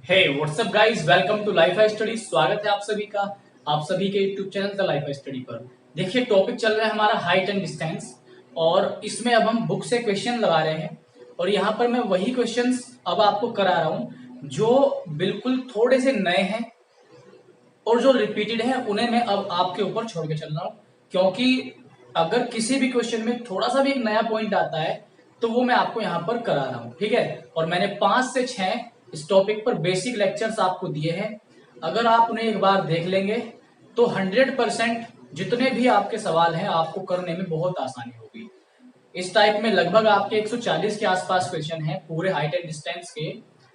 Hey what's up guys, welcome to life study. स्वागत है आप सभी का, आप सभी के YouTube channel the life study पर। देखिए, टॉपिक चल रहा है हमारा हाइट एंड डिस्टेंस, और इसमें अब हम बुक से क्वेश्चन लगा रहे हैं। और यहाँ पर मैं वही क्वेश्चंस अब आपको करा रहा हूँ जो बिल्कुल थोड़े से नए हैं, और जो रिपीटेड है उन्हें मैं अब आपके ऊपर छोड़ के चल रहा हूँ। क्योंकि अगर किसी भी क्वेश्चन में थोड़ा सा भी एक नया पॉइंट आता है तो वो मैं आपको यहाँ पर करा रहा हूँ, ठीक है। और मैंने 5 से 6 इस टॉपिक पर बेसिक लेक्चर्स आपको दिए हैं। अगर आप उन्हें एक बार देख लेंगे तो 100% जितने भी आपके सवाल हैं आपको करने में बहुत आसानी होगी। इस टाइप में लगभग आपके 140 के आसपास क्वेश्चन है, पूरे हाइट एंड डिस्टेंस के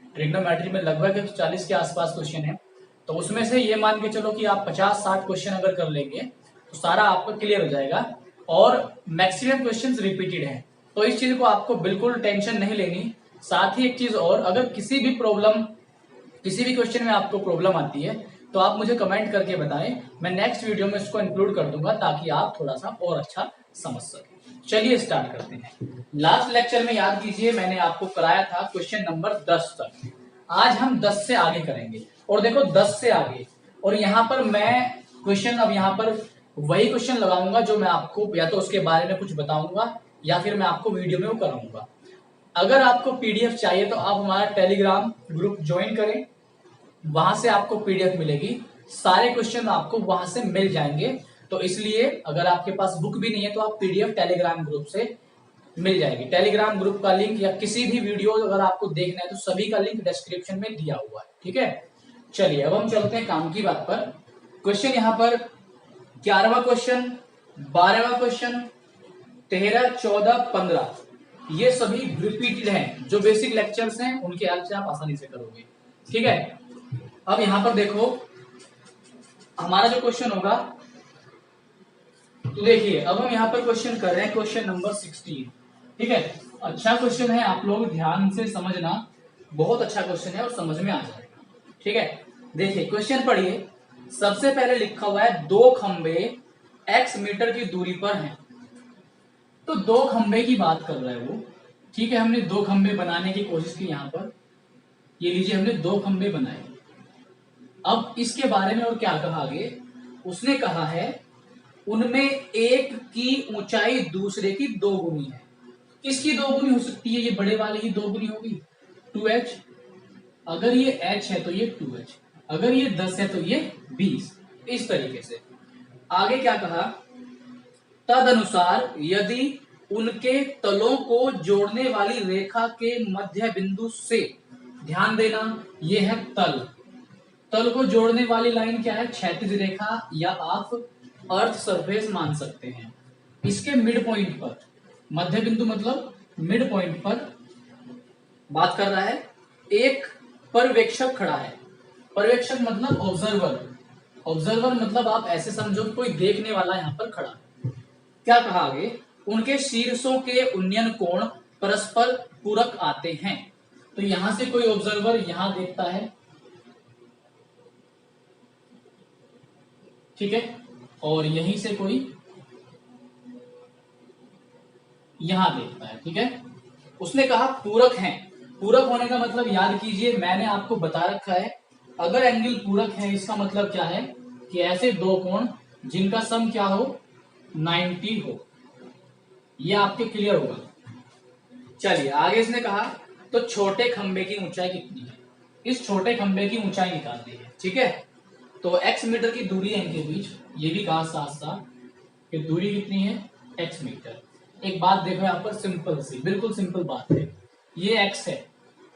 ट्रिग्नोमेट्री में लगभग 140 के आसपास क्वेश्चन है। तो उसमें से ये मान के चलो कि आप 50-60 क्वेश्चन अगर कर लेंगे तो सारा आपका क्लियर हो जाएगा। और मैक्सिमम क्वेश्चंस रिपीटेड हैं, तो इस चीज को आपको बिल्कुल टेंशन नहीं लेनी। साथ ही एक चीज और, अगर किसी भी क्वेश्चन में आपको प्रॉब्लम आती है तो आप मुझे कमेंट करके बताएं, मैं नेक्स्ट वीडियो में इसको इंक्लूड कर दूंगा ताकि आप थोड़ा सा और अच्छा समझ सकें। चलिए स्टार्ट करते हैं। लास्ट लेक्चर में याद कीजिए मैंने आपको कराया था क्वेश्चन नंबर 10 तक। आज हम 10 से आगे करेंगे, और देखो 10 से आगे, और यहाँ पर मैं क्वेश्चन अब यहाँ पर वही क्वेश्चन लगाऊंगा जो मैं आपको या तो उसके बारे में कुछ बताऊंगा या फिर मैं आपको वीडियो में वो कराऊंगा। अगर आपको पीडीएफ चाहिए तो आप हमारा टेलीग्राम ग्रुप ज्वाइन करें, वहां से आपको पीडीएफ मिलेगी, सारे क्वेश्चन आपको वहां से मिल जाएंगे। तो इसलिए अगर आपके पास बुक भी नहीं है तो आप पीडीएफ टेलीग्राम ग्रुप से मिल जाएगी। टेलीग्राम ग्रुप का लिंक या किसी भी वीडियो अगर आपको देखना है तो सभी का लिंक डिस्क्रिप्शन में दिया हुआ है, ठीक है। चलिए अब हम चलते हैं काम की बात पर। क्वेश्चन यहाँ पर 11वां क्वेश्चन, 12वां क्वेश्चन, 13, 14, 15 ये सभी रिपीटेड हैं। जो बेसिक लेक्चर्स हैं उनके हेल्प से आप आसानी से करोगे, ठीक है। अब यहां पर देखो हमारा जो क्वेश्चन होगा, तो देखिए अब हम यहाँ पर क्वेश्चन कर रहे हैं क्वेश्चन नंबर 16, ठीक है। अच्छा क्वेश्चन है, आप लोग ध्यान से समझना, बहुत अच्छा क्वेश्चन है और समझ में आ जाएगा, ठीक है। देखिए क्वेश्चन पढ़िए। सबसे पहले लिखा हुआ है दो खंबे x मीटर की दूरी पर हैं। तो दो खंबे की बात कर रहा है वो, ठीक है। हमने दो खंबे बनाने की कोशिश की यहाँ पर, ये लीजिए हमने दो खंबे बनाए। अब इसके बारे में और क्या कहा आगे, उसने कहा है उनमें एक की ऊंचाई दूसरे की दो गुनी है। किसकी दो गुनी हो सकती है? ये बड़े वाले की दो गुनी होगी 2h। अगर ये h है तो ये 2h, अगर ये 10 है तो ये 20। इस तरीके से आगे क्या कहा, तदनुसार यदि उनके तलों को जोड़ने वाली रेखा के मध्य बिंदु से, ध्यान देना ये है तल को जोड़ने वाली लाइन क्या है? क्षैतिज रेखा, या आप अर्थ सरफेस मान सकते हैं। इसके मिड पॉइंट पर, मध्य बिंदु मतलब मिड पॉइंट पर बात कर रहा है, एक पर्यवेक्षक खड़ा है। पर्यवेक्षक मतलब ऑब्जर्वर, ऑब्जर्वर मतलब आप ऐसे समझो कोई देखने वाला यहां पर खड़ा है। क्या कहा आगे, उनके शीर्षों के उन्नयन कोण परस्पर पूरक आते हैं। तो यहां से कोई ऑब्जर्वर यहां देखता है, ठीक है, और यहीं से कोई यहां देखता है, ठीक है। उसने कहा पूरक हैं। पूरक होने का मतलब याद कीजिए मैंने आपको बता रखा है, अगर एंगल पूरक है इसका मतलब क्या है कि ऐसे दो कोण जिनका सम क्या हो, 90 हो। ये आपके क्लियर होगा। चलिए आगे इसने कहा तो छोटे खंबे की ऊंचाई कितनी है? इस छोटे खंबे की ऊंचाई निकालनी है, ठीक है। तो x मीटर की दूरी है इनके बीच, ये भी कहा साथ साथ कि दूरी कितनी है, x मीटर। एक बात देखो यहाँ पर सिंपल सी, बिल्कुल सिंपल बात है। ये x है,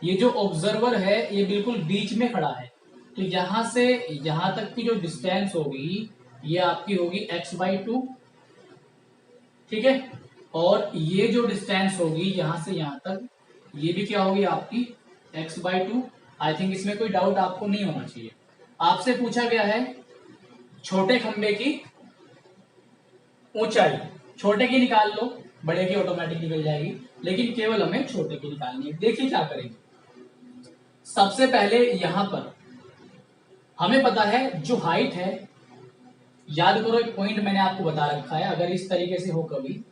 ये जो ऑब्जर्वर है ये बिल्कुल बीच में खड़ा है, तो यहां से यहां तक की जो डिस्टेंस होगी ये आपकी होगी x/2, ठीक है। और ये जो डिस्टेंस होगी यहां से यहां तक, ये भी क्या होगी आपकी x/2। आई थिंक इसमें कोई डाउट आपको नहीं होना चाहिए। आपसे पूछा गया है छोटे खंबे की ऊंचाई, छोटे की निकाल लो, बड़े की ऑटोमेटिक निकल जाएगी, लेकिन केवल हमें छोटे की निकालनी है। देखिए क्या करेंगे, सबसे पहले यहां पर हमें पता है जो हाइट है, याद करो एक पॉइंट मैंने आपको बता रखा है, अगर इस तरीके से हो कभी,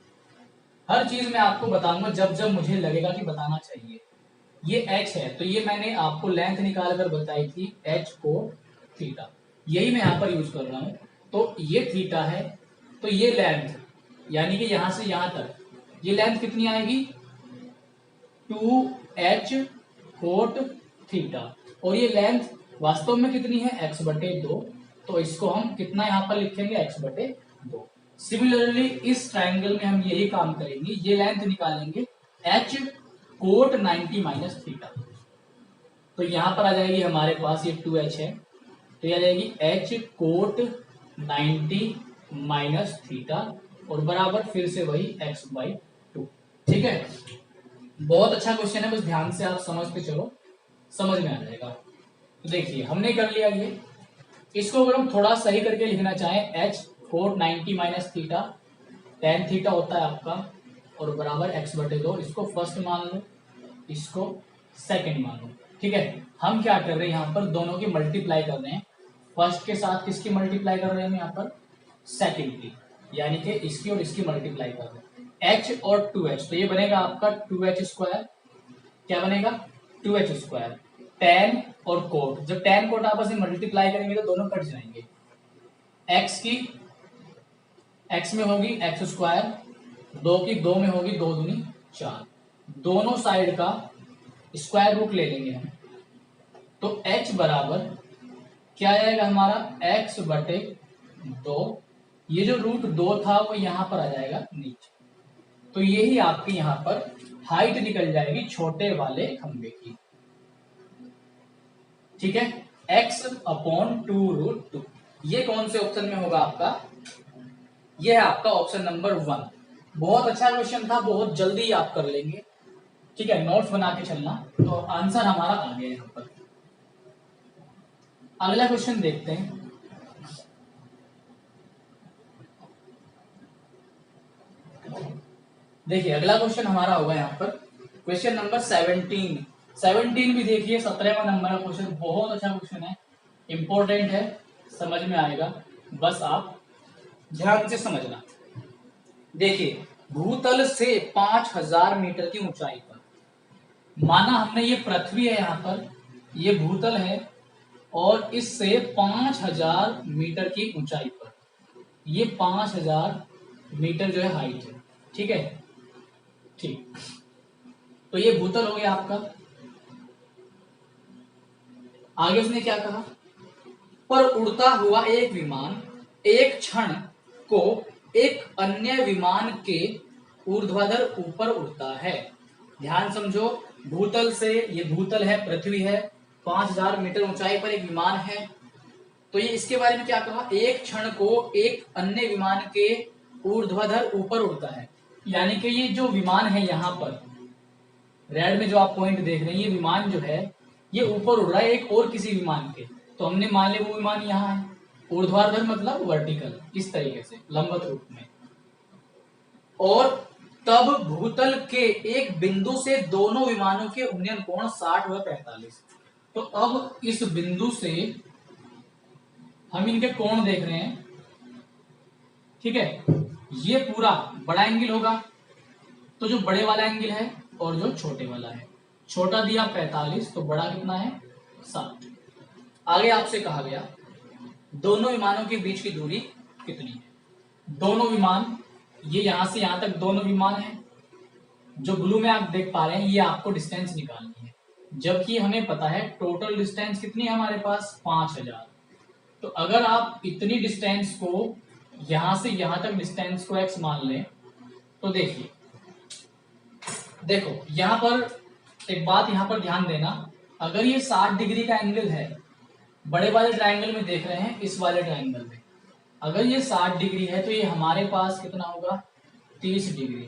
हर चीज मैं आपको बताऊंगा जब जब मुझे लगेगा कि बताना चाहिए। ये एच है, तो ये मैंने आपको लेंथ निकाल कर बताई थी, एच कोट थीटा, यही मैं यहाँ पर यूज कर रहा हूँ। तो ये थीटा है, तो ये लेंथ, यानी कि यहां से यहां तक ये लेंथ कितनी आएगी, 2h कोट थीटा, और ये लेंथ वास्तव में कितनी है, x/2, तो इसको हम कितना यहाँ पर लिखेंगे, x/2। सिमिलरली इस ट्राइंगल में हम यही काम करेंगे, ये लेंथ निकालेंगे h कोट 90 माइनस थीटा, तो यहां पर आ जाएगी हमारे पास, ये 2h है, तो ये आ जाएगी h कोट 90 माइनस थीटा, और बराबर फिर से वही x/2। ठीक है, बहुत अच्छा क्वेश्चन है, बस ध्यान से आप समझते चलो, समझ में आ जाएगा। तो देखिए हमने कर लिया ये, इसको अगर हम थोड़ा सही करके लिखना चाहें, h cot 90 minus theta tan theta होता है आपका, और बराबर x/2, इसको फर्स्ट मान लो, इसको सेकंड मान लो। ठीक है, हम क्या कर रहे हैं, यहाँ पर दोनों की मल्टीप्लाई कर रहे हैं, फर्स्ट के साथ किसकी मल्टीप्लाई कर रहे हैं हम यहाँ पर, सेकंड की, यानी कि इसकी और इसकी मल्टीप्लाई कर रहे हैं, h और 2h, तो ये बनेगा आपका 2h स्क्वायर, क्या बनेगा, 2h स्क्वायर, tan और कोट, जब tan कोट आपस में मल्टीप्लाई करेंगे तो दोनों कट जाएंगे, x की x में होगी x स्क्वायर, 2 की 2 में होगी 2 दूनी 4, दोनों साइड का स्क्वायर रूट ले लेंगे हम, तो h बराबर क्या आएगा हमारा, x/2, ये जो रूट 2 था वो यहां पर आ जाएगा नीचे, तो यही आपकी यहां पर हाइट निकल जाएगी छोटे वाले खंबे की। ठीक है, x/2√2, ये कौन से ऑप्शन में होगा आपका, ये है आपका ऑप्शन नंबर 1। बहुत अच्छा क्वेश्चन था, बहुत जल्दी आप कर लेंगे। ठीक है, नोट्स बना के चलना, तो आंसर हमारा आ गया यहाँ पर। अगला क्वेश्चन देखते हैं। देखिए अगला क्वेश्चन हमारा होगा यहाँ पर क्वेश्चन नंबर 17 भी देखिए, 17वां नंबर का क्वेश्चन, बहुत अच्छा क्वेश्चन है, इंपॉर्टेंट है, समझ में आएगा, बस आप ध्यान से समझना। देखिए भूतल से 5000 मीटर की ऊंचाई पर, माना हमने ये पृथ्वी है, यहाँ पर ये भूतल है, और इससे 5000 मीटर की ऊंचाई पर, ये 5000 मीटर जो है हाइट है। ठीक है, ठीक, तो ये भूतल हो गया आपका। आगे उसने क्या कहा, पर उड़ता हुआ एक विमान एक क्षण को एक अन्य विमान के ऊर्ध्वाधर ऊपर उड़ता है। ध्यान समझो, भूतल से, ये भूतल है, पृथ्वी है, 5000 मीटर ऊंचाई पर एक विमान है, तो ये इसके बारे में क्या कहा, एक क्षण को एक अन्य विमान के ऊर्ध्वाधर ऊपर उड़ता है, यानी कि ये जो विमान है यहाँ पर रेड में जो आप पॉइंट देख रहे हैं, ये विमान जो है ये ऊपर उड़ रहा है एक और किसी विमान के, तो हमने मान लिया वो विमान यहाँ है, ऊर्ध्वाधर मतलब वर्टिकल, इस तरीके से लंबवत रूप में, और तब भूतल के एक बिंदु से दोनों विमानों के उन्नयन कोण 60 व 45, तो अब इस बिंदु से हम इनके कोण देख रहे हैं। ठीक है, ये पूरा बड़ा एंगल होगा, तो जो बड़े वाला एंगल है और जो छोटे वाला है, छोटा दिया 45, तो बड़ा कितना है 60। आगे आपसे कहा गया दोनों विमानों के बीच की दूरी कितनी है, दोनों विमान, ये यहां से यहां तक दोनों विमान है, जो ब्लू में आप देख पा रहे हैं, ये आपको डिस्टेंस निकालनी है, जबकि हमें पता है टोटल डिस्टेंस कितनी है हमारे पास 5000, तो अगर आप इतनी डिस्टेंस को यहां से यहां तक डिस्टेंस को x मान लें, तो देखिए, देखो यहां पर एक बात यहां पर ध्यान देना, अगर ये 60 डिग्री का एंगल है, बड़े वाले ट्रायंगल में देख रहे हैं, इस वाले ट्रायंगल में अगर ये 60 डिग्री है, तो ये हमारे पास कितना होगा 30 डिग्री,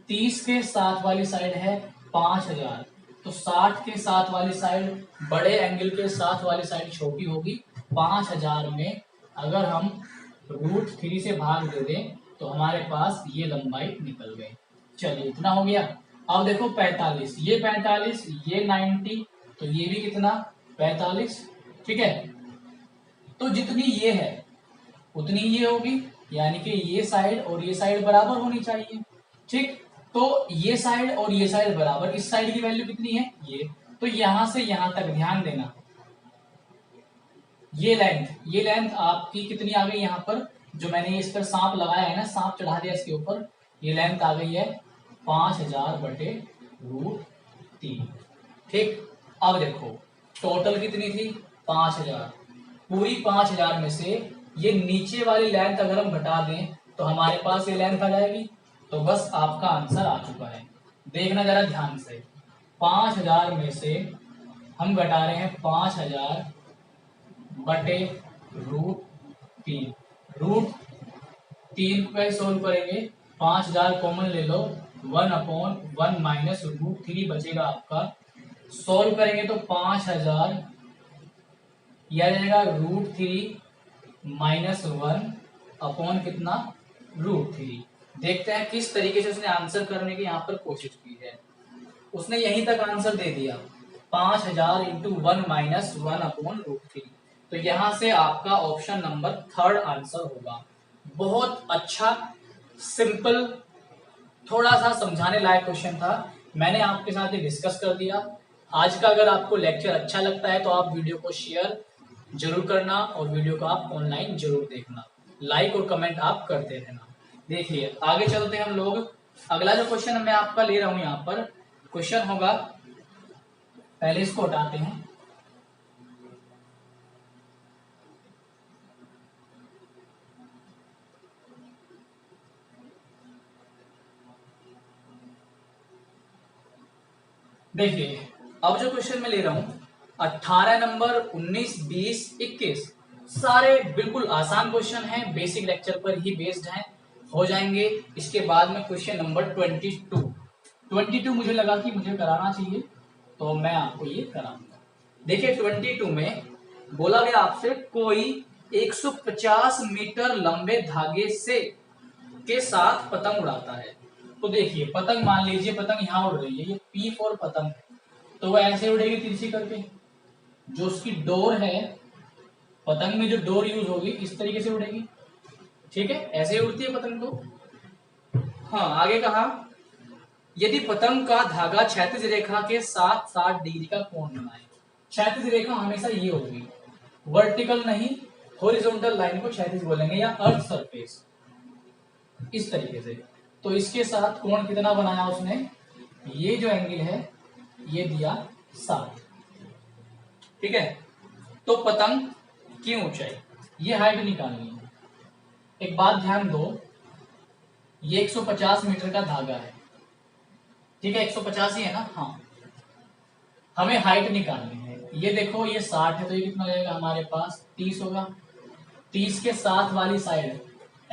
30 के साथ वाली साइड है 5000, तो 60 के साथ वाली साइड बड़े एंगल के साथ वाली साइड छोटी होगी, 5000 में अगर हम √3 से भाग दे दें तो हमारे पास ये लंबाई निकल गई। चलिए इतना हो गया। अब देखो 45, ये 45, ये 90, तो ये भी कितना 45। ठीक है, तो जितनी ये है उतनी ये होगी, यानी कि ये साइड और ये साइड बराबर होनी चाहिए। ठीक, तो ये साइड और ये साइड बराबर, इस साइड की वैल्यू कितनी है ये, तो यहां से यहां तक ध्यान देना, ये लेंथ आपकी कितनी आ गई यहाँ पर, जो मैंने इस पर सांप लगाया है ना, सांप चढ़ा दिया इसके ऊपर, ये लेंथ आ गई है 5000/√3। ठीक, अब देखो टोटल कितनी थी 5000, पूरी 5000 में से ये नीचे वाली लेंथ अगर हम घटा दें तो हमारे पास ये लेंथ आ जाएगी। तो बस आपका आंसर आ चुका है। देखना जरा ध्यान से, 5000 में से हम घटा रहे हैं 5000/√3, √3 को सोल्व करेंगे, 5000 कॉमन ले लो, 1/1 - √3 बचेगा आपका। सोल्व करेंगे तो 5000 यह आ जाएगा √3 - 1 अपॉन कितना √3। देखते हैं किस तरीके से उसने आंसर करने की यहाँ पर कोशिश की है। उसने यहीं तक आंसर दे दिया, 5000 × 1 - 1/√3। तो यहां से आपका ऑप्शन नंबर 3 आंसर होगा। बहुत अच्छा, सिंपल, थोड़ा सा समझाने लायक क्वेश्चन था, मैंने आपके साथ ये डिस्कस कर दिया। आज का अगर आपको लेक्चर अच्छा लगता है तो आप वीडियो को शेयर जरूर करना और वीडियो को आप ऑनलाइन जरूर देखना, लाइक और कमेंट आप करते रहना। देखिए आगे चलते हैं हम लोग। अगला जो क्वेश्चन मैं आपका ले रहा हूं यहाँ पर, क्वेश्चन होगा, पहले इसको हटाते हैं। देखिए अब जो क्वेश्चन मैं ले रहा हूं, 18 नंबर, 19, 20, 21 सारे बिल्कुल आसान क्वेश्चन हैं, बेसिक लेक्चर पर ही बेस्ड हैं, हो जाएंगे। इसके बाद में क्वेश्चन नंबर 22 मुझे लगा कि मुझे कराना चाहिए तो मैं आपको ये कराऊंगा। देखिए 22 में बोला गया आपसे कोई 150 मीटर लंबे धागे से के साथ पतंग उड़ाता है। तो देखिए पतंग, मान लीजिए पतंग यहाँ उड़ रही है, ये पी फॉर पतंग है, तो वो ऐसे उड़ेगी तिरछी करके, जो उसकी डोर है, पतंग में जो डोर यूज होगी इस तरीके से उड़ेगी। ठीक है, ऐसे ही उड़ती है पतंग। तो हाँ, आगे कहा यदि पतंग का धागा क्षैतिज रेखा के साथ 60 डिग्री का कोण बनाए। क्षैतिज रेखा हमेशा ये होगी, वर्टिकल नहीं, हॉरिजॉन्टल लाइन को क्षैतिज बोलेंगे, या अर्थ सरफेस, इस तरीके से। तो इसके साथ कोण कितना बनाया उसने, ये जो एंगल है ये दिया 60। ठीक है, तो पतंग की ऊंचाई, ये हाइट निकालनी है। एक बात ध्यान दो, ये 150 मीटर का धागा है, ठीक है, 150 ही है ना, हाँ, हमें हाइट निकालनी है। ये देखो ये 60 है, तो ये कितना हो जाएगा हमारे पास 30 होगा। 30 के साथ वाली साइड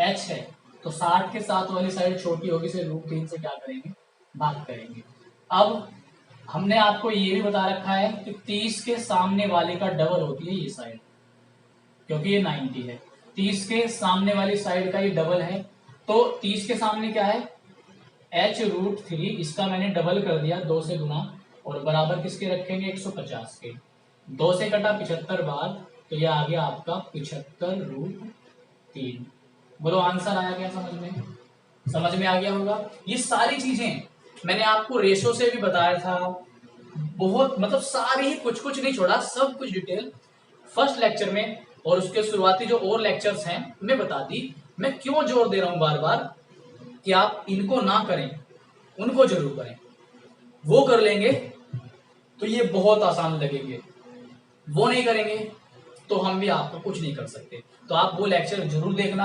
h है, तो 60 के साथ वाली साइड छोटी होगी, से √3 से क्या करेंगे, भाग करेंगे। अब हमने आपको ये भी बता रखा है कि 30 के सामने वाले का डबल होती है ये साइड, क्योंकि ये 90 है, 30 के सामने वाली साइड का ये डबल है। तो 30 के सामने क्या है, h√3, इसका मैंने डबल कर दिया 2 से गुना, और बराबर किसके रखेंगे 150 के। 2 से कटा 75 बार, तो ये आ गया आपका 75√3। बोलो आंसर आया क्या समझ में, समझ में आ गया होगा। ये सारी चीजें मैंने आपको रेशो से भी बताया था, बहुत मतलब सारी ही, कुछ कुछ नहीं छोड़ा, सब कुछ डिटेल फर्स्ट लेक्चर में और उसके शुरुआती जो और लेक्चर्स हैं मैं बता दी। मैं क्यों जोर दे रहा हूं बार बार कि आप इनको ना करें, उनको जरूर करें। वो कर लेंगे तो ये बहुत आसान लगेंगे, वो नहीं करेंगे तो हम भी आपको कुछ नहीं कर सकते। तो आप वो लेक्चर जरूर देखना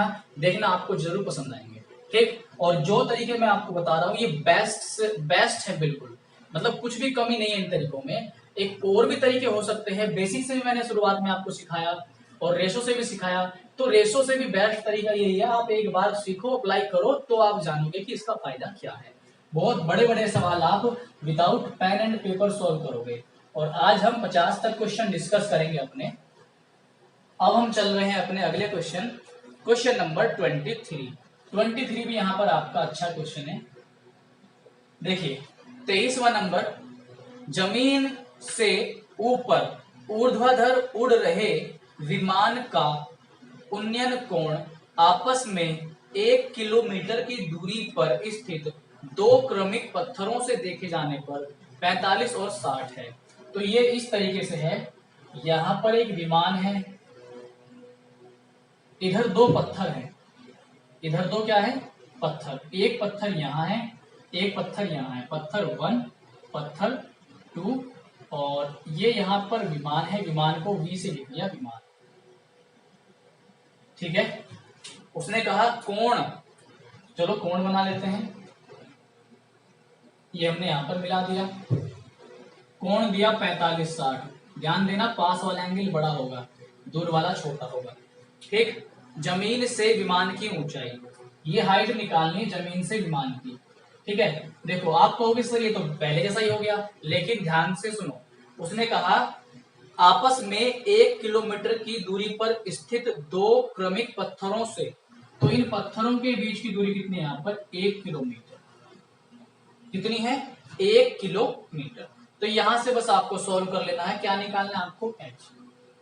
आपको जरूर पसंद आएंगे। ठीक, और जो तरीके मैं आपको बता रहा हूँ ये बेस्ट है बिल्कुल, मतलब कुछ भी कमी नहीं है इन तरीकों में। एक और भी तरीके हो सकते हैं, बेसिक से भी मैंने शुरुआत में आपको सिखाया और रेशो से भी सिखाया, तो रेशो से भी बेस्ट तरीका यही है, आप एक बार सीखो, अप्लाई करो, तो आप जानोगे कि इसका फायदा क्या है। बहुत बड़े बड़े सवाल आप without pen and paper solve करोगे। और आज हम 50 तक क्वेश्चन डिस्कस करेंगे अपने। अब हम चल रहे हैं अपने अगले क्वेश्चन नंबर 23 भी यहाँ पर आपका अच्छा क्वेश्चन है। देखिए 23वां नंबर, जमीन से ऊपर ऊर्ध्वाधर उड़ रहे विमान का उन्नयन कोण आपस में 1 किलोमीटर की दूरी पर स्थित दो क्रमिक पत्थरों से देखे जाने पर 45 और 60 है। तो ये इस तरीके से है, यहां पर एक विमान है, इधर दो पत्थर हैं, इधर दो क्या है, पत्थर, एक पत्थर यहाँ है, एक पत्थर यहाँ है, पत्थर 1, पत्थर 2, और ये यहाँ पर विमान है, विमान को V से लिख लिया विमान। ठीक है, उसने कहा कोण, चलो कोण बना लेते हैं, ये हमने यहां पर मिला दिया, कोण दिया 45-60, ध्यान देना पास वाला एंगल बड़ा होगा, दूर वाला छोटा होगा। ठीक, जमीन से विमान की ऊंचाई, ये हाइट निकालनी जमीन से विमान की। ठीक है, देखो आप कहोगे सर ये तो पहले जैसा ही हो गया, लेकिन ध्यान से सुनो, उसने कहा आपस में 1 किलोमीटर की दूरी पर स्थित दो क्रमिक पत्थरों से, तो इन पत्थरों के बीच की दूरी कितनी है, यहाँ पर 1 किलोमीटर, कितनी है, 1 किलोमीटर। तो यहां से बस आपको सॉल्व कर लेना है, क्या निकालना है आपको, h।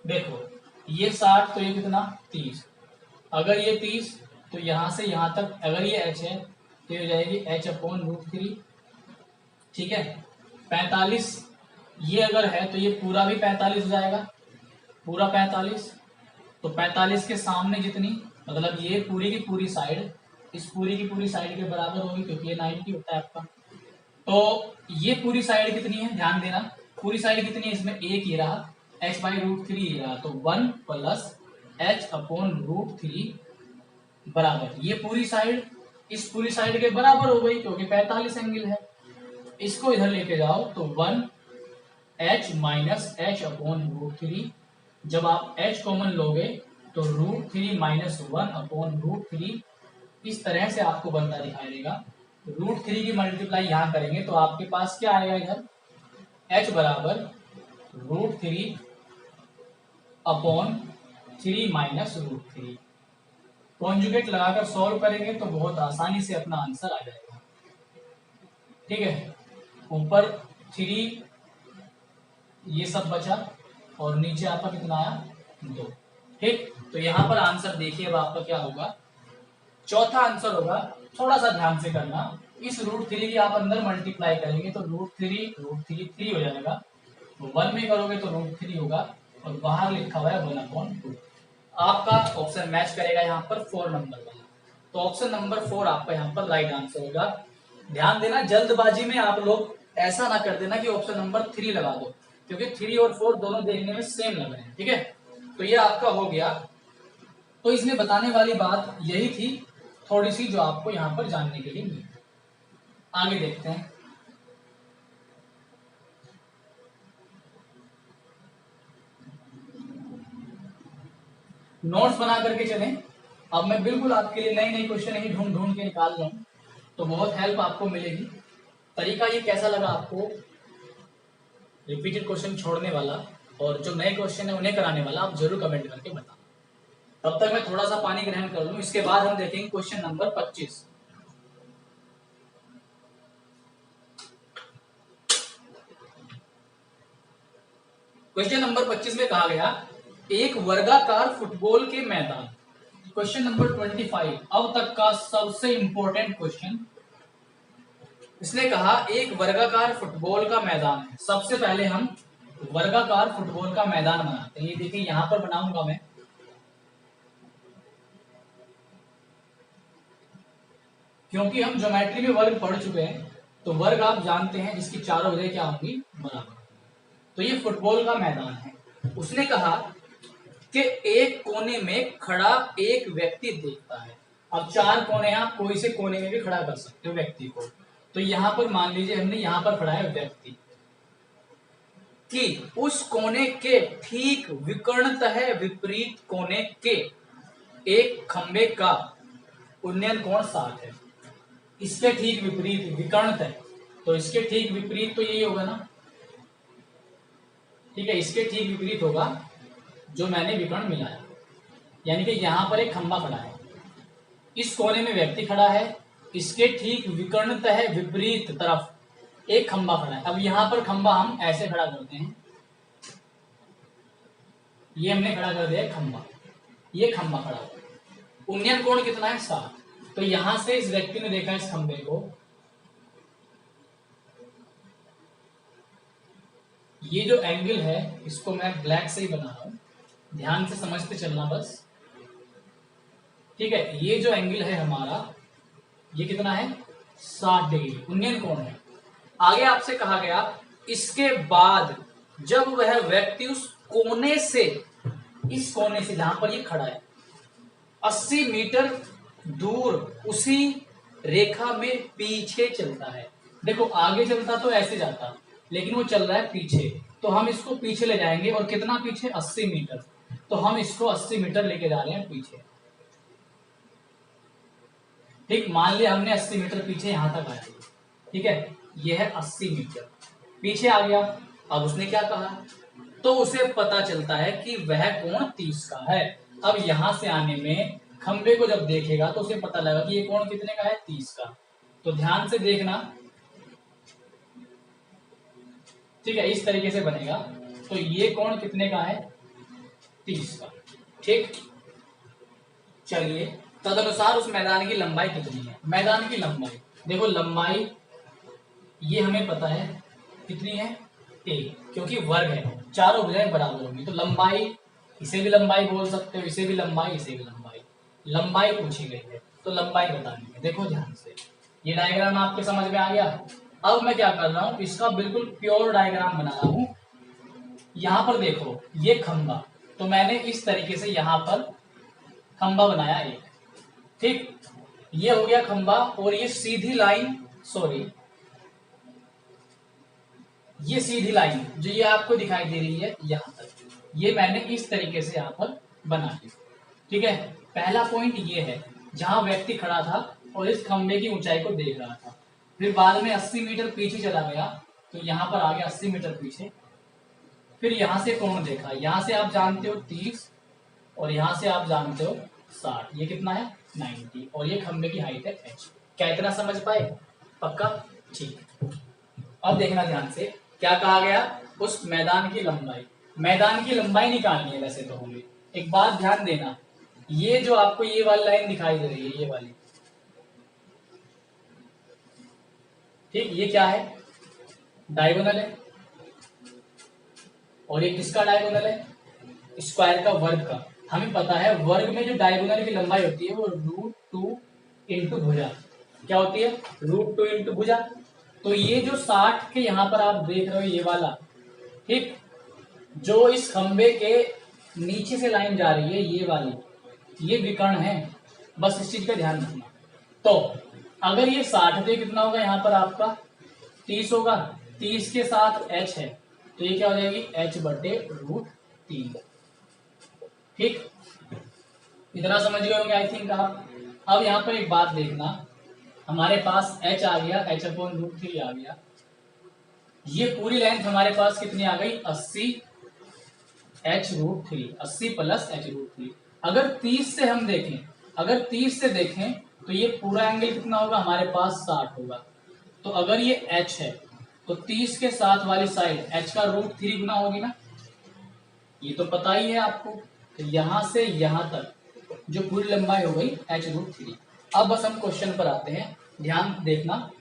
देखो ये 60, तो ये कितना 30, अगर ये 30 तो यहां से यहां तक अगर ये h है तो ये हो जाएगी h/√3। ठीक है, 45 ये अगर है तो ये पूरा भी 45 हो जाएगा, पूरा 45, तो 45 के सामने जितनी, मतलब ये पूरी की पूरी साइड इस पूरी की पूरी साइड के बराबर होगी, क्योंकि ये 90 होता है आपका। तो ये पूरी साइड कितनी है, ध्यान देना, पूरी साइड कितनी है, इसमें एक ये रहा, h/√3 ये रहा, तो 1 + h/√3 बराबर, ये पूरी साइड इस पूरी साइड के बराबर हो गई, क्योंकि 45 एंगल है। इसको इधर लेके जाओ तो 1 h - h/√3, जब आप h कॉमन लोगे तो √3 - 1/√3 इस तरह से आपको बनता दिखाई देगा। √3 की मल्टीप्लाई यहाँ करेंगे तो आपके पास क्या आएगा, इधर h बराबर √3/3 - √3। कॉन्जुगेट लगाकर सॉल्व करेंगे तो बहुत आसानी से अपना आंसर आ जाएगा। ठीक है, ऊपर 3 ये सब बचा और नीचे आपका कितना आया, 2। ठीक, तो यहाँ पर आंसर देखिए अब आपका क्या होगा, चौथा आंसर होगा, थोड़ा सा ध्यान से करना, इस √3 की आप अंदर मल्टीप्लाई करेंगे तो √3 हो जाएगा, 1 में करोगे तो √3 होगा, और बाहर लिखा हुआ है 1/2। आपका ऑप्शन मैच करेगा यहाँ पर 4 नंबर वाला, तो ऑप्शन नंबर 4 आपका यहाँ पर राइट आंसर होगा। ध्यान देना, जल्दबाजी में आप लोग ऐसा ना कर देना कि ऑप्शन नंबर 3 लगा दो, क्योंकि 3 और 4 दोनों देखने में सेम लग रहे हैं। ठीक है, तो ये आपका हो गया। तो इसमें बताने वाली बात यही थी, थोड़ी सी जो आपको यहाँ पर जानने के लिए मिली। आगे देखते हैं, नोट्स बना करके चलें। अब मैं बिल्कुल आपके लिए नई नई क्वेश्चन ही ढूंढ ढूंढ के निकाल रहा हूँ, तो बहुत हेल्प आपको मिलेगी। तरीका ये कैसा लगा आपको, रिपीटेड क्वेश्चन छोड़ने वाला और जो नए क्वेश्चन है उन्हें कराने वाला, आप जरूर कमेंट करके बताना। तब तक मैं थोड़ा सा पानी ग्रहण कर लूं, इसके बाद हम देखेंगे क्वेश्चन नंबर 25। क्वेश्चन नंबर 25 में कहा गया एक वर्गाकार फुटबॉल के मैदान। क्वेश्चन नंबर 25 अब तक का सबसे इंपॉर्टेंट क्वेश्चन। इसने कहा एक वर्गाकार फुटबॉल का मैदान है। सबसे पहले हम वर्गाकार फुटबॉल का मैदान बनाते हैं। ये देखिए यहां पर बनाऊंगा मैं, क्योंकि हम ज्योमेट्री में वर्ग पढ़ चुके हैं, तो वर्ग आप जानते हैं जिसकी चारों भुजाएं क्या होंगी, बराबर। तो ये फुटबॉल का मैदान है। उसने कहा कि एक कोने में खड़ा एक व्यक्ति देखता है। अब 4 कोने, आप कोई से कोने में भी खड़ा कर सकते हो व्यक्ति को। तो यहां पर मान लीजिए हमने यहां पर खड़ा है व्यक्ति कि उस कोने के ठीक विकर्णतः विपरीत कोने के एक खंबे का उन्नयन कोण 60 है। इसके ठीक विपरीत विकर्णतः, तो इसके ठीक विपरीत तो यही होगा ना, ठीक है, इसके ठीक विपरीत होगा जो मैंने विकर्ण मिलाया, यानी कि यहां पर एक खंबा खड़ा है, इस कोने में व्यक्ति खड़ा है, इसके ठीक विकर्णतः विपरीत तरफ एक खंबा खड़ा है। अब यहां पर खंबा हम ऐसे खड़ा करते हैं, ये हमने खड़ा कर दिया खंबा, ये खंबा खड़ा हुआ, उन्नयन कोण कितना है 60। तो यहां से इस व्यक्ति ने देखा इस खंबे को, ये जो एंगल है इसको मैं ब्लैक से ही बना रहा हूं, ध्यान से समझते चलना बस। ठीक है, ये जो एंगल है हमारा, ये कितना है 60 डिग्री, उन्नयन कोण है। आगे आपसे कहा गया इसके बाद जब वह व्यक्ति उस कोने से, इस कोने से जहां पर ये खड़ा है 80 मीटर दूर उसी रेखा में पीछे चलता है। देखो आगे चलता तो ऐसे जाता, लेकिन वो चल रहा है पीछे, तो हम इसको पीछे ले जाएंगे। और कितना पीछे 80 मीटर, तो हम इसको 80 मीटर लेके जा रहे हैं पीछे। ठीक, मान लिया हमने 80 मीटर पीछे यहां तक आया, ठीक है, यह है 80 मीटर पीछे आ गया। अब उसने क्या कहा, तो उसे पता चलता है कि वह कोण 30 का है। अब यहां से आने में खंबे को जब देखेगा तो उसे पता लगा कि ये कोण कितने का है 30 का। तो ध्यान से देखना, ठीक है, इस तरीके से बनेगा। तो ये कोण कितने का है 30 का। ठीक, चलिए तदनुसार उस मैदान की लंबाई कितनी है। मैदान की लंबाई देखो, लंबाई ये हमें पता है कितनी है a, क्योंकि वर्ग है, चारों भुजाएं बराबर होंगी। तो लंबाई, इसे भी लंबाई बोल सकते हो, इसे भी लंबाई, इसे भी लंबाई। लंबाई पूछी गई है तो लंबाई बतानी है। देखो ध्यान से, ये डायग्राम आपके समझ में आ गया। अब मैं क्या कर रहा हूं, इसका बिल्कुल प्योर डायग्राम बना रहा हूं। यहां पर देखो ये खंबा, तो मैंने इस तरीके से यहां पर खंबा बनाया एक। ठीक, ये हो गया खंबा। और ये सीधी लाइन, सॉरी, ये सीधी लाइन जो ये आपको दिखाई दे रही है यहां तक, ये मैंने इस तरीके से यहां पर बना दी। ठीक है, पहला पॉइंट ये है जहां व्यक्ति खड़ा था और इस खंबे की ऊंचाई को देख रहा था। फिर बाद में 80 मीटर पीछे चला गया, तो यहां पर आ गया 80 मीटर पीछे। फिर यहां से कोण देखा, यहां से आप जानते हो 30 और यहां से आप जानते हो 60, ये कितना है 90, और ये खंबे की हाइट है h। क्या इतना समझ पाए? पक्का? ठीक। अब देखना ध्यान से, क्या कहा गया, उस मैदान की लंबाई। मैदान की लंबाई निकालनी है वैसे तो हमें। एक बात ध्यान देना, ये जो आपको ये वाली लाइन दिखाई दे रही है, ये वाली, ठीक, ये क्या है, डायगोनल है। और ये किसका डायगोनल है? स्क्वायर का, वर्ग का। हमें पता है वर्ग में जो डायगोनल की लंबाई होती है वो √2 इंटू भुजा। क्या होती है? √2 इंटू भुजा। तो ये जो 60 के यहाँ पर आप देख रहे हो ये वाला, ठीक, जो इस खंबे के नीचे से लाइन जा रही है ये वाली, ये विकर्ण है। बस इस चीज का ध्यान रखना। तो अगर ये 60 थे, कितना होगा यहाँ पर आपका 30 होगा। 30 के साथ h है, तो ये क्या हो जाएगी h/√3। ठीक, इतना समझ गए होंगे आई थिंक आप। अब यहाँ पर एक बात देखना, हमारे पास h आ गया, h/√3 आ गया। ये पूरी लेंथ हमारे पास कितनी आ गई 80 h√3, 80 + h√3। अगर 30 से हम देखें, अगर 30 से देखें तो ये पूरा एंगल कितना होगा हमारे पास 60 होगा। तो अगर ये h है तो 30 के साथ वाली साइड h का √3 गुना होगी ना, ये तो पता ही है आपको। तो यहां से यहां तक जो पूरी लंबाई हो गई h√3। अब बस हम क्वेश्चन पर आते हैं, ध्यान देखना।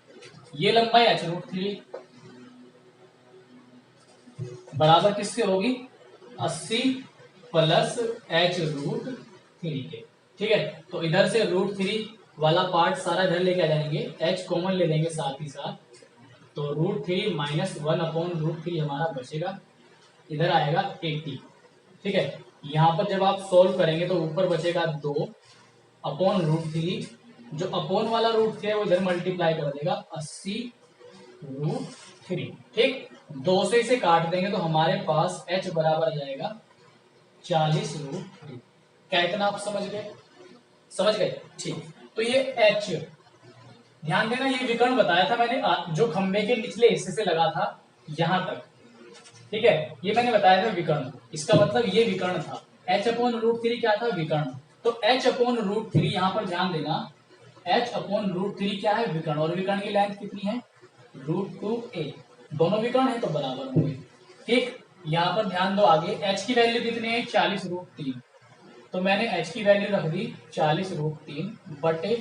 ये लंबाई h√3 बराबर किसके होगी 80 + h√3 के। ठीक है, तो इधर से √3 वाला पार्ट सारा इधर लेके आ जाएंगे, h कॉमन ले लेंगे साथ ही साथ। तो √3 - 1/√3 हमारा बचेगा, इधर आएगा 80। ठीक है, यहाँ पर जब आप सोल्व करेंगे तो ऊपर बचेगा 2/√3, जो अपोन वाला √3 है वो इधर मल्टीप्लाई कर देगा 80√3। ठीक, 2 से इसे काट देंगे तो हमारे पास h बराबर आ जाएगा 40√3। क्या इतना आप समझ गए? समझ गए? ठीक, तो ये h, ध्यान देना, ये विकर्ण बताया था मैंने जो खंबे के निचले हिस्से से लगा था यहां तक। ठीक है, ये मैंने बताया था विकर्ण, इसका मतलब ये विकर्ण था। h/√3 क्या था? विकर्ण। तो h/√3 यहाँ पर ध्यान देना, h/√3 क्या है? विकर्ण। और विकर्ण की लेंथ कितनी है √2a। दोनों विकर्ण है तो बराबर होंगे। ठीक, यहाँ पर ध्यान दो, आगे h की वैल्यू कितनी है 40√3। तो मैंने h की वैल्यू रख दी 40√3 बटे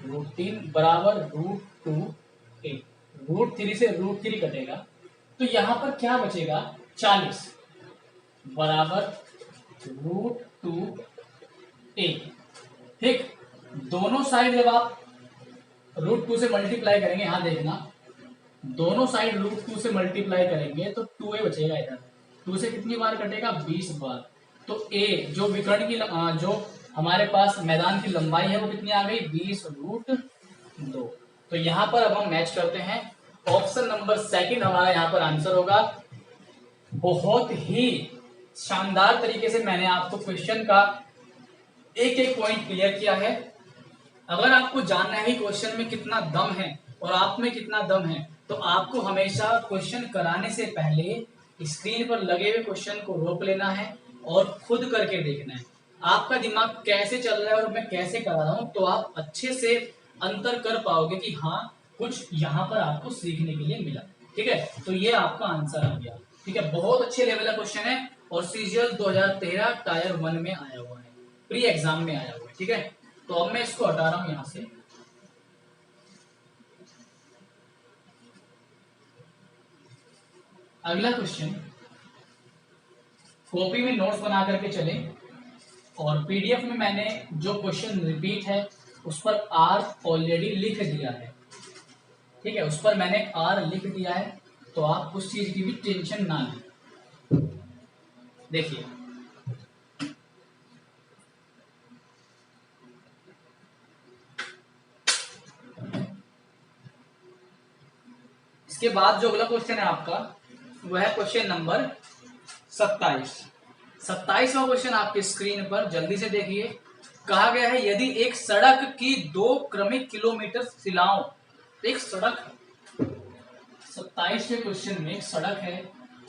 √3 बराबर √2a। √3 से √3 कटेगा, तो यहाँ पर क्या बचेगा 40 बराबर √2a। ठीक, दोनों साइड जब आप √2 से मल्टीप्लाई करेंगे, यहां देखना, दोनों साइड √2 से मल्टीप्लाई करेंगे तो 2a बचेगा इधर। 2 से कितनी बार कटेगा? 20 बार। तो a जो विकर्ण की जो हमारे पास मैदान की लंबाई है वो कितनी आ गई? 20√2। तो यहाँ पर अब हम मैच करते हैं। ऑप्शन नंबर सेकंड हमारा यहाँ पर आंसर होगा। बहुत ही शानदार तरीके से मैंने आपको क्वेश्चन का एक एक पॉइंट क्लियर किया है। अगर आपको जानना है क्वेश्चन में कितना दम है और आप में कितना दम है, तो आपको हमेशा क्वेश्चन कराने से पहले स्क्रीन पर लगे हुए क्वेश्चन को रोक लेना है और खुद करके देखना है आपका दिमाग कैसे चल रहा है और मैं कैसे करा रहा हूं, तो आप अच्छे से अंतर कर पाओगे कि हाँ कुछ यहाँ पर आपको सीखने के लिए मिला। ठीक है, तो ये आपका आंसर आ गया। ठीक है, बहुत अच्छे लेवल का क्वेश्चन है और सीजीएल 2013 टायर 1 में आया हुआ है, प्री एग्जाम में आया हुआ है। ठीक है, तो अब मैं इसको हटा रहा हूं यहां से। अगला क्वेश्चन, कॉपी में नोट्स बना करके चले और पीडीएफ में मैंने जो क्वेश्चन रिपीट है उस पर आर ऑलरेडी लिख दिया है। ठीक है, उस पर मैंने आर लिख दिया है, तो आप उस चीज की भी टेंशन ना लें। देखिए, इसके बाद जो अगला क्वेश्चन है आपका वह है क्वेश्चन नंबर 27। 27वां क्वेश्चन आपके स्क्रीन पर जल्दी से देखिए। कहा गया है यदि एक सड़क की 2 क्रमिक किलोमीटर शिलाओं, एक सड़क, 27वें क्वेश्चन में एक सड़क है।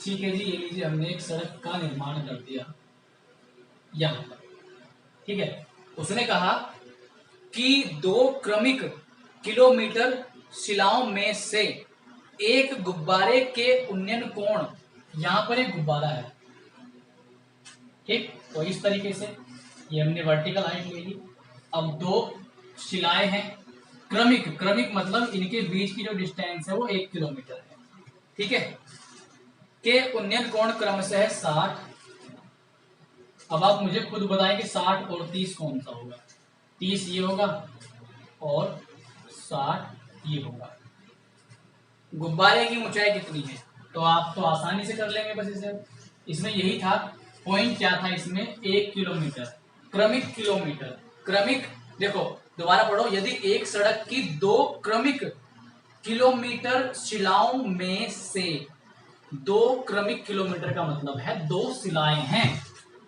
ठीक है जी, ये लीजिए, हमने एक सड़क का निर्माण कर दिया यहां पर। ठीक है, उसने कहा कि 2 क्रमिक किलोमीटर शिलाओं में से एक गुब्बारे के उन्नयन कोण, यहां पर एक गुब्बारा है। ठीक, तो इस तरीके से ये हमने वर्टिकल हाइट ले ली। अब 2 शिलाएं हैं, क्रमिक, क्रमिक मतलब इनके बीच की जो डिस्टेंस है वो 1 किलोमीटर है। ठीक है, के उन्नयन कोण क्रमशः 60। अब आप मुझे खुद बताएं कि 60 और 30 कौन सा होगा? 30 ये होगा और 60 ये होगा। गुब्बारे की ऊंचाई कितनी है? तो आप तो आसानी से कर लेंगे बस इसे। इसमें यही था, पॉइंट क्या था इसमें? 1 किलोमीटर, क्रमिक किलोमीटर, क्रमिक। देखो दोबारा पढ़ो, यदि एक सड़क की 2 क्रमिक किलोमीटर शिलाओं में से 2 क्रमिक किलोमीटर का मतलब है 2 शिलाएं हैं।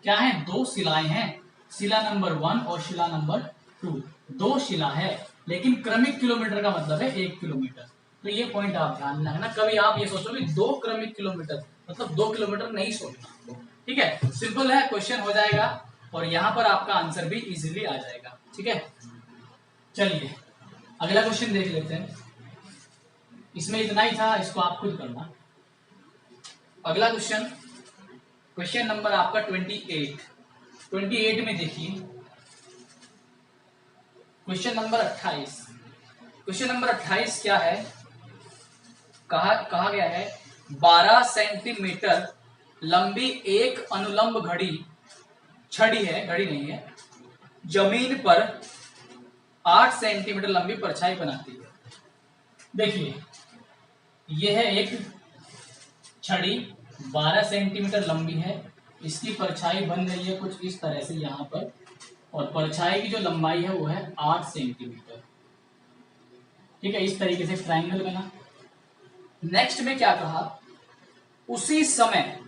क्या है? 2 शिलाएं हैं, शिला नंबर 1 और शिला नंबर 2, 2 शिला है, लेकिन क्रमिक किलोमीटर का मतलब है 1 किलोमीटर। तो ये पॉइंट आप ध्यान रखना। कभी आप ये सोचोगे 2 क्रमिक किलोमीटर मतलब 2 किलोमीटर नहीं सोचना। ठीक है, सिंपल है, क्वेश्चन हो जाएगा और यहाँ पर आपका आंसर भी इजीली आ जाएगा। ठीक है, चलिए अगला क्वेश्चन देख लेते हैं। इसमें इतना ही था, इसको आप खुद करना। अगला क्वेश्चन, क्वेश्चन नंबर आपका 28। 28 में देखिए क्वेश्चन नंबर 28। क्वेश्चन नंबर 28 क्या है? कहा गया है 12 सेंटीमीटर लंबी एक अनुलंब घड़ी, छड़ी है, घड़ी नहीं है, जमीन पर 8 सेंटीमीटर लंबी परछाई बनाती है। देखिए, यह है एक छड़ी 12 सेंटीमीटर लंबी है, इसकी परछाई बन रही है कुछ इस तरह से यहाँ पर, और परछाई की जो लंबाई है वो है 8 सेंटीमीटर। ठीक है, इस तरीके से ट्रायंगल बना। नेक्स्ट में क्या कहा? उसी समय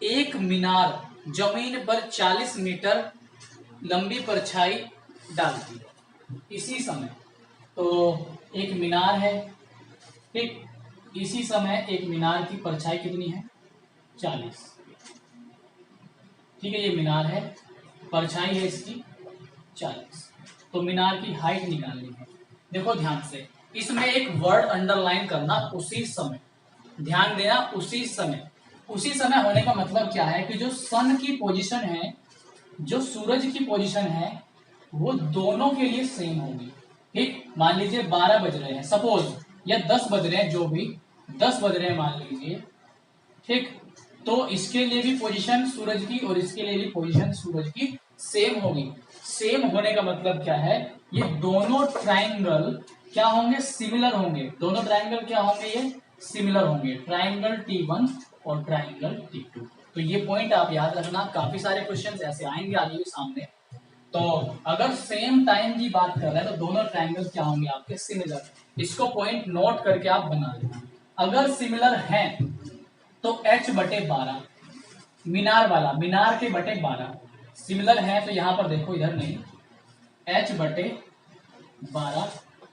एक मीनार जमीन पर 40 मीटर लंबी परछाई डालती है। इसी समय, तो एक मीनार है, ठीक, इसी समय एक मीनार की परछाई कितनी है? 40। ठीक है, ये मीनार है, परछाई है इसकी 40। तो मीनार की हाइट निकालनी है। देखो ध्यान से, इसमें एक वर्ड अंडरलाइन करना, उसी समय। ध्यान देना, उसी समय। उसी समय होने का मतलब क्या है कि जो सन की पोजीशन है, जो सूरज की पोजीशन है, वो दोनों के लिए सेम होगी। ठीक, मान लीजिए 12 बज रहे हैं सपोज, या 10 बज रहे हैं, जो भी 10 बज रहे हैं मान लीजिए। ठीक, तो इसके लिए भी पोजीशन सूरज की और इसके लिए भी पोजीशन सूरज की सेम होगी। सेम होने का मतलब क्या है, ये दोनों ट्राइंगल क्या होंगे, सिमिलर होंगे। दोनों ट्राइंगल क्या होंगे, ये सिमिलर होंगे, ट्राइंगल T1 और ट्राइंगल T2। तो ये पॉइंट आप याद रखना, काफी सारे क्वेश्चंस ऐसे आएंगे आगे भी सामने। तो अगर सेम टाइम की बात कर रहे हैं तो दोनों ट्राइंगल क्या होंगे आपके, सिमिलर। इसको पॉइंट नोट करके आप बना लेना। अगर सिमिलर हैं तो h/12, मीनार वाला, मीनार के बटे 12 सिमिलर है, तो यहां पर देखो इधर नहीं, h/12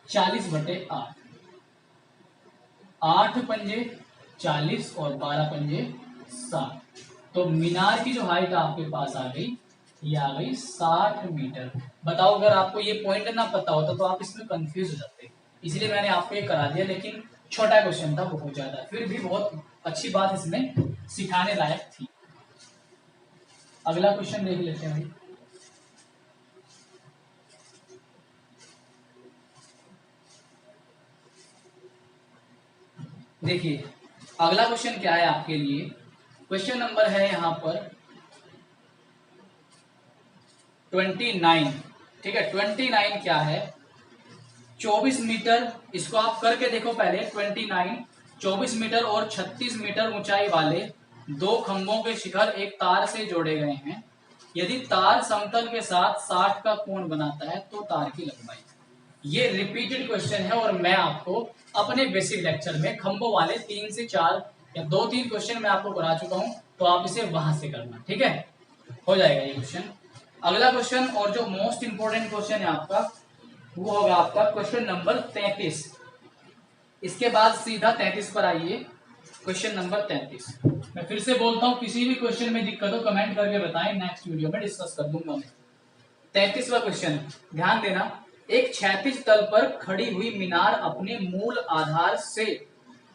40/8, 8 पंजे 40 और 12 पंजे 60। तो मीनार की जो हाइट आपके पास आ गई, ये आ गई 60 मीटर। बताओ अगर आपको ये पॉइंट ना पता होता तो आप इसमें कंफ्यूज हो जाते, इसलिए मैंने आपको ये करा दिया। लेकिन छोटा क्वेश्चन था, बहुत ज्यादा, फिर भी बहुत अच्छी बात इसमें सिखाने लायक थी। अगला क्वेश्चन देख लेते हैं भाई। देखिए अगला क्वेश्चन क्या है आपके लिए, क्वेश्चन नंबर है यहाँ पर 29। ठीक है, 29 क्या है, 24 मीटर। इसको आप करके देखो पहले। 29 24 मीटर और 36 मीटर ऊंचाई वाले दो खंभों के शिखर एक तार से जोड़े गए हैं। यदि तार समतल के साथ 60 का कोण बनाता है तो तार की लंबाई। ये रिपीटेड क्वेश्चन है और मैं आपको अपने बेसिक लेक्चर में खंभों वाले 3 से 4 या 2-3 क्वेश्चन मैं आपको करा चुका हूं, तो आप इसे वहां से करना। ठीक है, हो जाएगा ये क्वेश्चन। अगला क्वेश्चन और जो मोस्ट इंपोर्टेंट क्वेश्चन है आपका, वो होगा आपका क्वेश्चन नंबर 33। इसके बाद सीधा 33 पर आइए, क्वेश्चन नंबर 33। मैं फिर से बोलता हूं, किसी भी क्वेश्चन में दिक्कत हो कमेंट करके बताएं, नेक्स्ट वीडियो में डिस्कस कर दूंगा मैं। 33वां क्वेश्चन, ध्यान देना। एक क्षैतिज तल पर खड़ी हुई मीनार अपने मूल आधार से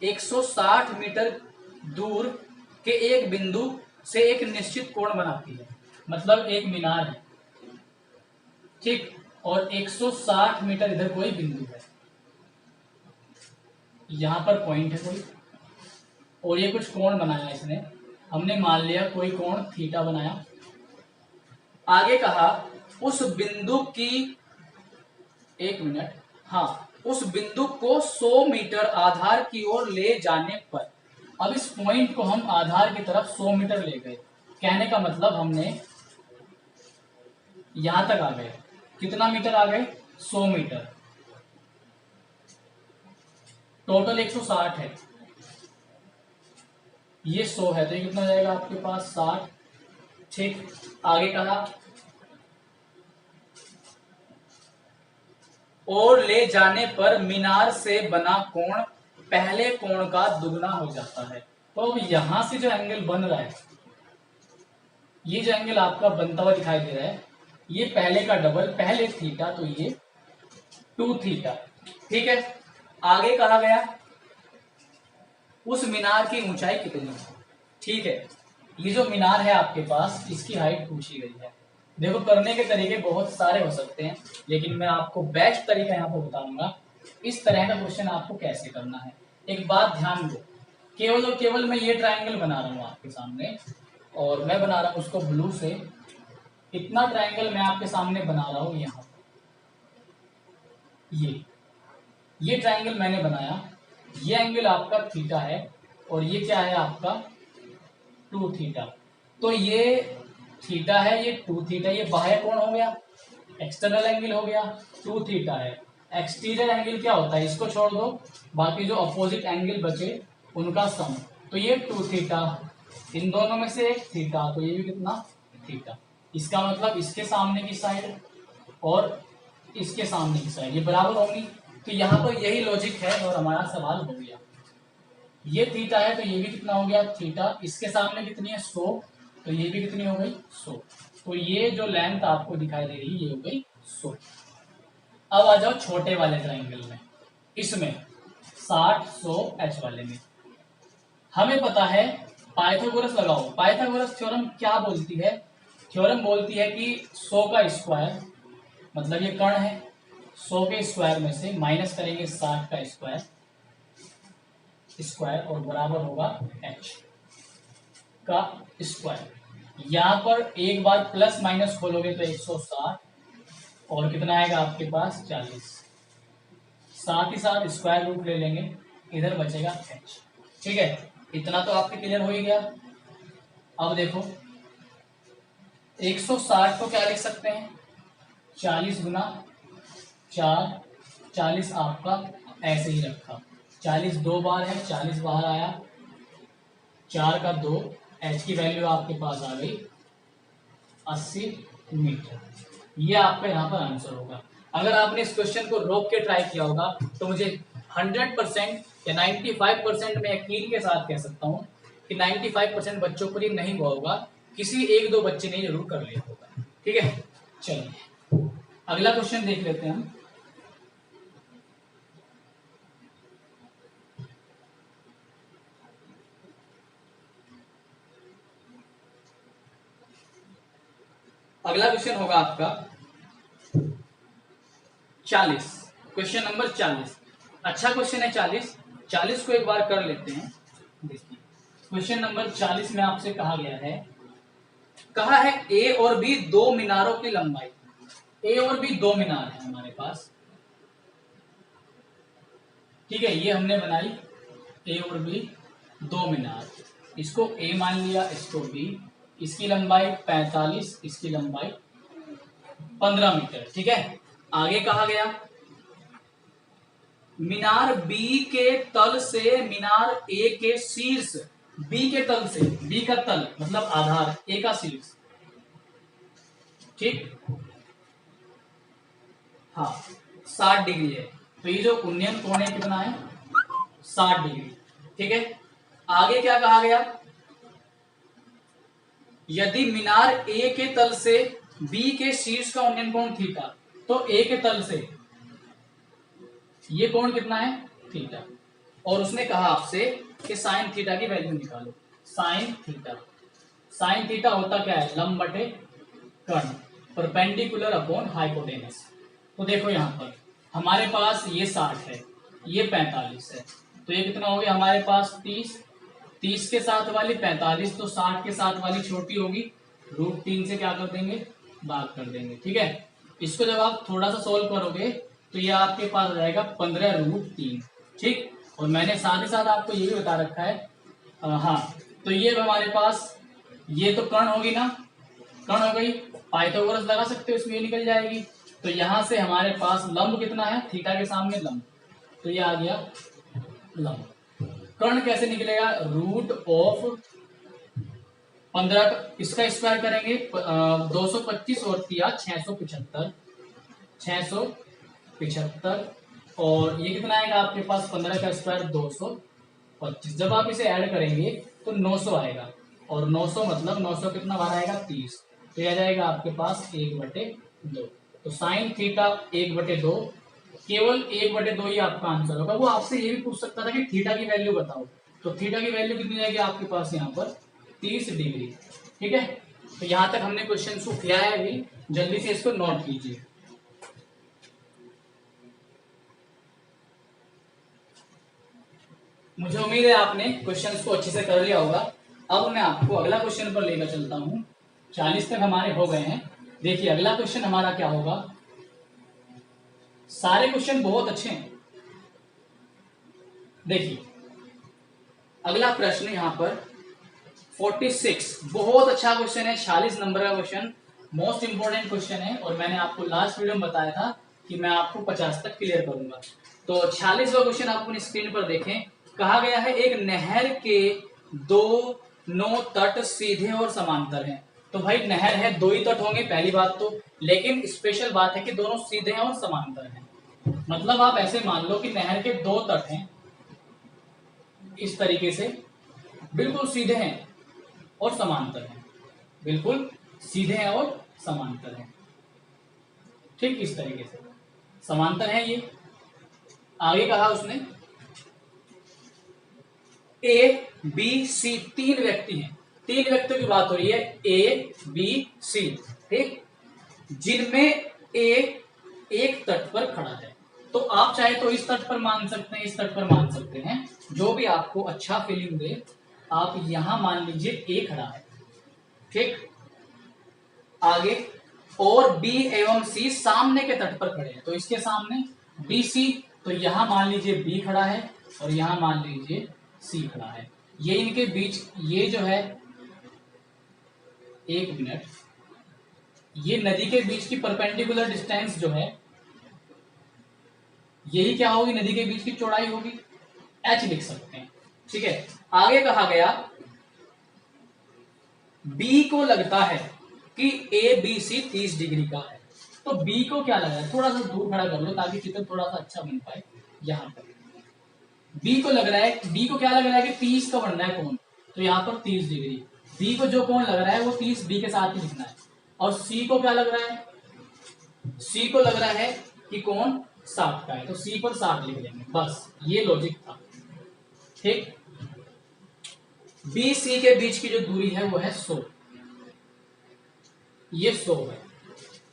160 मीटर दूर के एक बिंदु से एक निश्चित कोण बनाती है। मतलब एक मीनार है, ठीक, और 160 मीटर इधर कोई बिंदु है, यहां पर पॉइंट है कोई, और ये कुछ कोण बनाया इसने। हमने मान लिया कोई कोण थीटा बनाया। आगे कहा उस बिंदु की, एक मिनट, हाँ, उस बिंदु को 100 मीटर आधार की ओर ले जाने पर। अब इस पॉइंट को हम आधार की तरफ 100 मीटर ले गए, कहने का मतलब हमने यहां तक आ गए। कितना मीटर आ गए, 100 मीटर। टोटल 160 है, ये 100 है, तो ये कितना जाएगा आपके पास, 60। ठीक, आगे कहा और ले जाने पर मीनार से बना कोण पहले कोण का दुगना हो जाता है। तो यहां से जो एंगल बन रहा है, ये जो एंगल आपका बनता हुआ दिखाई दे रहा है, ये पहले का डबल, पहले थीटा, तो ये 2 थीटा। ठीक है, आगे कहा गया उस मीनार की ऊंचाई कितनी है। ठीक है, ये जो मीनार है आपके पास, इसकी हाइट पूछी गई है। देखो करने के तरीके बहुत सारे हो सकते हैं, लेकिन मैं आपको बेस्ट तरीका यहाँ पर बताऊंगा इस तरह का क्वेश्चन आपको कैसे करना है। एक बात ध्यान दो, केवल और केवल मैं ये ट्राइंगल बना रहा हूँ आपके सामने, और मैं बना रहा हूँ उसको ब्लू से। इतना ट्राइंगल मैं आपके सामने बना रहा हूँ यहाँ, ये ट्राइंगल मैंने बनाया, ये एंगल आपका थीटा है और ये क्या है आपका 2 थीटा। तो ये थीटा है, ये 2 थीटा, ये बाह्य कोण हो गया, एक्सटर्नल एंगल हो गया, 2 थीटा है। एक्सटीरियर एंगल क्या होता है, इसको छोड़ दो, बाकी जो अपोजिट एंगल बचे उनका सम। तो ये 2 थीटा, इन दोनों में से एक थीटा, तो ये भी कितना, थीटा। इसका मतलब इसके सामने की साइड और इसके सामने की साइड ये बराबर होंगी। तो यहाँ पर यही लॉजिक है और हमारा सवाल हो गया। ये थीटा है तो ये भी कितना हो गया, थीटा। इसके सामने कितनी है, 100, तो ये भी कितनी हो गई, 100। तो ये जो लेंथ आपको दिखाई दे रही है, ये हो गई 100। अब आ जाओ छोटे वाले ट्राइंगल में, इसमें 60, 100, h वाले में हमें पता है पाइथागोरस लगाओ। पाइथागोरस थ्योरम क्या बोलती है, थ्योरम बोलती है कि 100 का स्क्वायर, मतलब ये कर्ण है, 100 के स्क्वायर में से माइनस करेंगे 60 का स्क्वायर और बराबर होगा h। का स्क्वायर। यहाँ पर एक बार प्लस माइनस खोलोगे तो 160 और कितना आएगा आपके पास 40, साथ ही साथ स्क्वायर रूट ले लेंगे, इधर बचेगा h। ठीक है, इतना तो आपके क्लियर हो ही गया। अब देखो 160 को क्या लिख सकते हैं, 40 गुना 4, 40 आपका ऐसे ही रखा, 40 दो बार है, 40 बाहर आया, 4 का 2, h की वैल्यू आपके पास आ गई 80 मीटर। ये आपका यहाँ पर आंसर होगा। अगर आपने इस क्वेश्चन को रोक के ट्राई किया होगा तो मुझे 100% या 95% में यकीन के साथ कह सकता हूँ कि 95% बच्चों पर ये नहीं हुआ होगा, किसी एक दो बच्चे ने जरूर कर लिया होगा। ठीक है, चलिए अगला क्वेश्चन देख लेते हैं हम। अगला क्वेश्चन होगा आपका 40, क्वेश्चन नंबर 40। अच्छा क्वेश्चन है 40 को एक बार कर लेते हैं। देखिए क्वेश्चन नंबर 40 में आपसे कहा गया है, कहा है ए और बी दो मीनारों की लंबाई, ए और बी दो मीनार है हमारे पास। ठीक है, ये हमने बनाई ए और बी दो मीनार, इसको ए मान लिया, इसको बी, इसकी लंबाई 45, इसकी लंबाई 15 मीटर। ठीक है, आगे कहा गया मीनार बी के तल से मीनार ए के शीर्ष, बी के तल से, बी का तल मतलब आधार, ए का शीर्ष। ठीक, हाँ 60 डिग्री है, तो ये जो उन्नयन कोण है कितना है 60 डिग्री। ठीक है, आगे क्या कहा गया, यदि मीनार ए के तल से बी के शीर्ष का उन्नयन कोण थीटा, तो ए के तल से ये कोण कितना है थीटा, और उसने कहा आपसे कि साइन थीटा की वैल्यू निकालो। साइन थीटा होता क्या है, लंब बटे कर्ण, परपेंडिकुलर अपॉन हाइपोटेनस। तो देखो यहाँ पर हमारे पास ये 60 है, ये 45 है, तो ये कितना हो गया हमारे पास 30 के साथ वाली 45, तो 60 के साथ वाली छोटी होगी, √3 से क्या कर देंगे, भाग कर देंगे। ठीक है, इसको जब आप थोड़ा सा सोल्व करोगे तो ये आपके पास रहेगा 15√3। ठीक, और मैंने साथ ही साथ आपको ये भी बता रखा है, हाँ तो ये हमारे पास, ये तो कर्ण होगी ना, कर्ण हो गई, पाइथागोरस लगा सकते हो, इसमें ये निकल जाएगी। तो यहाँ से हमारे पास लंब कितना है, थीटा के सामने लंब, तो ये आ गया लंब। कर्ण कैसे निकलेगा, √15, इसका स्क्वायर करेंगे 225 और 675, 675, और ये कितना आएगा आपके पास 15 का स्क्वायर 225। जब आप इसे ऐड करेंगे तो 900 आएगा, और 900 मतलब 900 कितना बार आएगा 30, तो यह जाएगा आपके पास 1/2। तो साइन थीटा 1/2, केवल 1/2 ही आपका आंसर होगा। वो आपसे ये भी पूछ सकता था कि थीटा की वैल्यू बताओ, तो थीटा की वैल्यू कितनी आएगी आपके पास यहाँ पर 30 डिग्री। ठीक है, तो यहाँ तक हमने क्वेश्चन को किया है, अभी जल्दी से इसको नोट कीजिए। मुझे उम्मीद है आपने क्वेश्चन को अच्छे से कर लिया होगा। अब मैं आपको अगला क्वेश्चन पर लेकर चलता हूँ। 40 तक हमारे हो गए हैं। देखिए अगला क्वेश्चन हमारा क्या होगा, सारे क्वेश्चन बहुत अच्छे हैं। देखिए अगला प्रश्न यहाँ पर 46, बहुत अच्छा क्वेश्चन है, 46 नंबर का क्वेश्चन, मोस्ट इंपोर्टेंट क्वेश्चन है, और मैंने आपको लास्ट वीडियो में बताया था कि मैं आपको 50 तक क्लियर करूंगा। तो 46वां क्वेश्चन आप अपनी स्क्रीन पर देखें। कहा गया है एक नहर के दोनों तट सीधे और समांतर हैं। तो भाई नहर है, दो ही तट होंगे पहली बात तो, लेकिन स्पेशल बात है कि दोनों सीधे हैं और समांतर हैं। मतलब आप ऐसे मान लो कि नहर के दो तट हैं, इस तरीके से बिल्कुल सीधे हैं और समांतर हैं, बिल्कुल सीधे हैं और समांतर हैं। ठीक, इस तरीके से समांतर है ये। आगे कहा उसने ए बी सी, तीन व्यक्ति हैं, तीन व्यक्तियों की बात हो रही है, ए बी सी, ठीक, जिनमें ए एक तट पर खड़ा है। तो आप चाहे तो इस तट पर मान सकते हैं, इस तट पर मान सकते हैं, जो भी आपको अच्छा फीलिंग दे आप यहां मान लीजिए ए खड़ा है, ठीक। आगे और बी एवं सी सामने के तट पर खड़े हैं, तो इसके सामने बी सी, तो यहां मान लीजिए बी खड़ा है और यहां मान लीजिए सी खड़ा है। ये इनके बीच, ये जो है, एक मिनट, ये नदी के बीच की परपेंडिकुलर डिस्टेंस जो है, यही क्या होगी, नदी के बीच की चौड़ाई होगी, एच लिख सकते हैं, ठीक है। आगे कहा गया बी को लगता है कि ए बी सी 30 डिग्री का है, तो बी को क्या लग रहा है, थोड़ा सा दूर खड़ा कर लो ताकि चित्र थोड़ा सा अच्छा बन पाए। यहां पर बी को लग रहा है, बी को क्या लग रहा है कि 30 का बनना है कोण, तो यहाँ पर 30 डिग्री, बी को जो कोण लग रहा है वो 30 बी के साथ ही लिखना है। और सी को क्या लग रहा है, सी को लग रहा है कि कोण 60 का है, तो सी पर 60 लिख देंगे, बस ये लॉजिक था, ठीक। बी सी के बीच की जो दूरी है वो है 100, ये 100 है।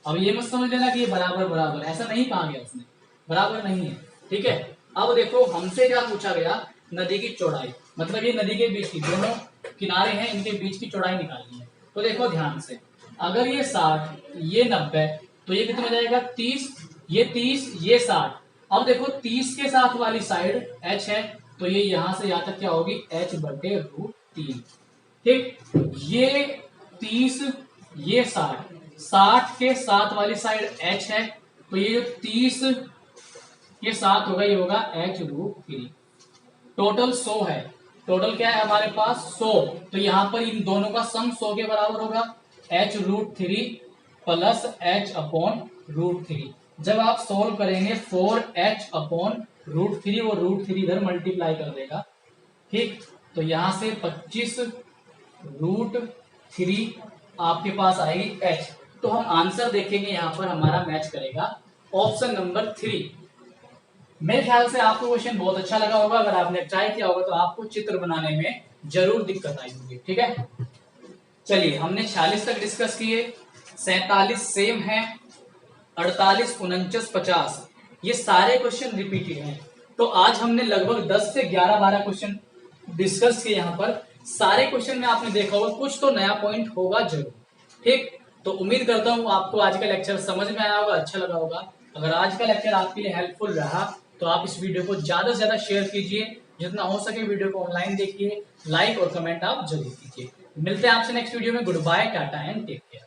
अब ये मत समझ लेना कि ये बराबर बराबर, ऐसा नहीं कहा गया उसने, बराबर नहीं है, ठीक है। अब देखो हमसे क्या पूछा गया, नदी की चौड़ाई, मतलब ये नदी के बीच की, दोनों किनारे हैं, इनके बीच की चौड़ाई निकालनी है। तो देखो ध्यान से, अगर ये 60, ये 90, तो ये कितना हो जाएगा 30, ये 30, ये 60। अब देखो 30 के साथ वाली साइड h है, तो ये यहां से यहां तक क्या होगी, h/√3, ठीक। ये 30, ये 60, 60 के साथ वाली साइड h है, तो ये जो 30 के साथ होगा, ये होगा h/√3। टोटल 100 है, टोटल क्या है हमारे पास 100, तो यहां पर इन दोनों का सम 100 के बराबर होगा, h/√3 प्लस h/√3। जब आप सोल्व करेंगे 4h/√3, वो √3 इधर मल्टीप्लाई कर देगा, ठीक। तो यहां से 25√3 आपके पास आएगी h। तो हम आंसर देखेंगे, यहां पर हमारा मैच करेगा ऑप्शन नंबर 3। मेरे ख्याल से आपको क्वेश्चन बहुत अच्छा लगा होगा, अगर आपने ट्राई किया होगा तो आपको चित्र बनाने में जरूर दिक्कत आई होगी, ठीक है। चलिए, हमने 46 तक डिस्कस किए, 47 सेम है, 48, 49, 50 ये सारे क्वेश्चन रिपीटेड हैं। तो आज हमने लगभग 10 से 11-12 क्वेश्चन डिस्कस किए। यहाँ पर सारे क्वेश्चन में आपने देखा होगा कुछ तो नया पॉइंट होगा जरूर, ठीक। तो उम्मीद करता हूँ आपको आज का लेक्चर समझ में आया होगा, अच्छा लगा होगा। अगर आज का लेक्चर आपके लिए हेल्पफुल रहा तो आप इस वीडियो को ज्यादा से ज्यादा शेयर कीजिए, जितना हो सके वीडियो को ऑनलाइन देखिए, लाइक और कमेंट आप जरूर कीजिए। मिलते हैं आपसे नेक्स्ट वीडियो में। Good bye, tata and take care.